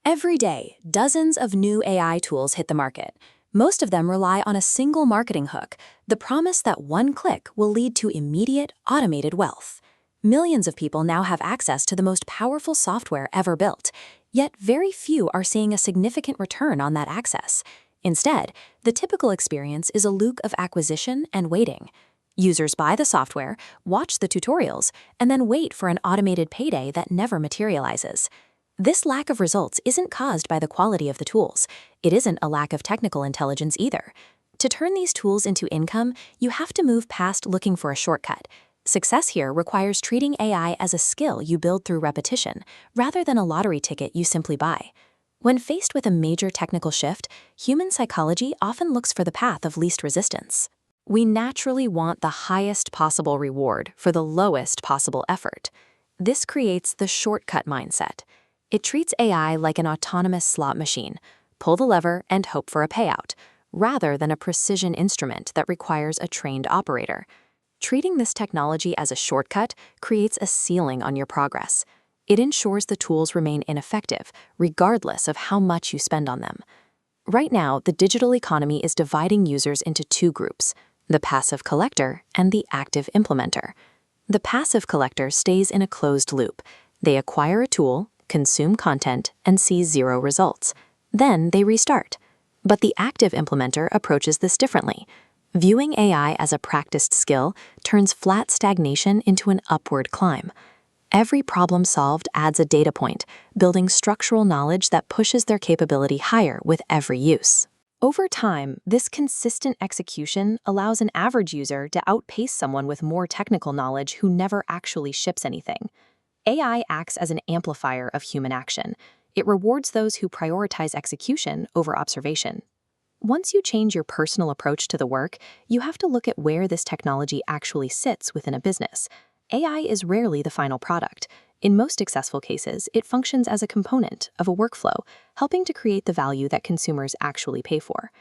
Every day, dozens of new AI tools hit the market. Most of them rely on a single marketing hook, the promise that one click will lead to immediate, automated wealth. Millions of people now have access to the most powerful software ever built, yet very few are seeing a significant return on that access. Instead, the typical experience is a loop of acquisition and waiting. Users buy the software, watch the tutorials, and then wait for an automated payday that never materializes. This lack of results isn't caused by the quality of the tools. It isn't a lack of technical intelligence either. To turn these tools into income, you have to move past looking for a shortcut. Success here requires treating AI as a skill you build through repetition, rather than a lottery ticket you simply buy. When faced with a major technical shift, human psychology often looks for the path of least resistance. We naturally want the highest possible reward for the lowest possible effort. This creates the shortcut mindset. It treats AI like an autonomous slot machine. Pull the lever and hope for a payout, rather than a precision instrument that requires a trained operator. Treating this technology as a shortcut creates a ceiling on your progress. It ensures the tools remain ineffective, regardless of how much you spend on them. Right now, the digital economy is dividing users into two groups: the passive collector and the active implementer. The passive collector stays in a closed loop. They acquire a tool, consume content, and see zero results. Then they restart. But the active implementer approaches this differently. Viewing AI as a practiced skill turns flat stagnation into an upward climb. Every problem solved adds a data point, building structural knowledge that pushes their capability higher with every use. Over time, this consistent execution allows an average user to outpace someone with more technical knowledge who never actually ships anything. AI acts as an amplifier of human action. It rewards those who prioritize execution over observation. Once you change your personal approach to the work, you have to look at where this technology actually sits within a business. AI is rarely the final product. In most successful cases, it functions as a component of a workflow, helping to create the value that consumers actually pay for.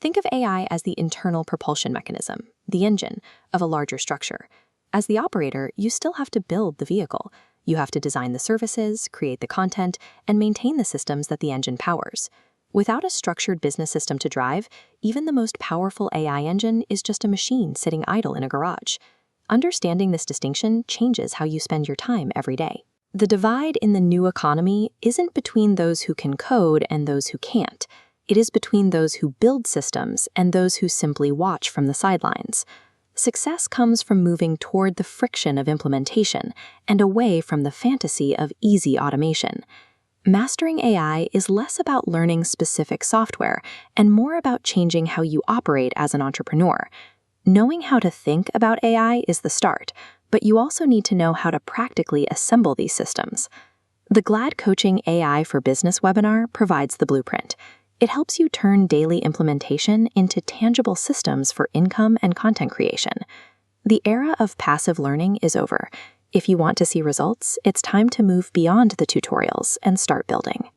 Think of AI as the internal propulsion mechanism, the engine, of a larger structure. As the operator, you still have to build the vehicle. You have to design the services, create the content, and maintain the systems that the engine powers. Without a structured business system to drive, even the most powerful AI engine is just a machine sitting idle in a garage. Understanding this distinction changes how you spend your time every day. The divide in the new economy isn't between those who can code and those who can't. It is between those who build systems and those who simply watch from the sidelines. Success comes from moving toward the friction of implementation and away from the fantasy of easy automation. Mastering AI is less about learning specific software and more about changing how you operate as an entrepreneur. Knowing how to think about AI is the start, but you also need to know how to practically assemble these systems. The Glad Coaching AI for Business webinar provides the blueprint. It helps you turn daily implementation into tangible systems for income and content creation. The era of passive learning is over. If you want to see results, it's time to move beyond the tutorials and start building.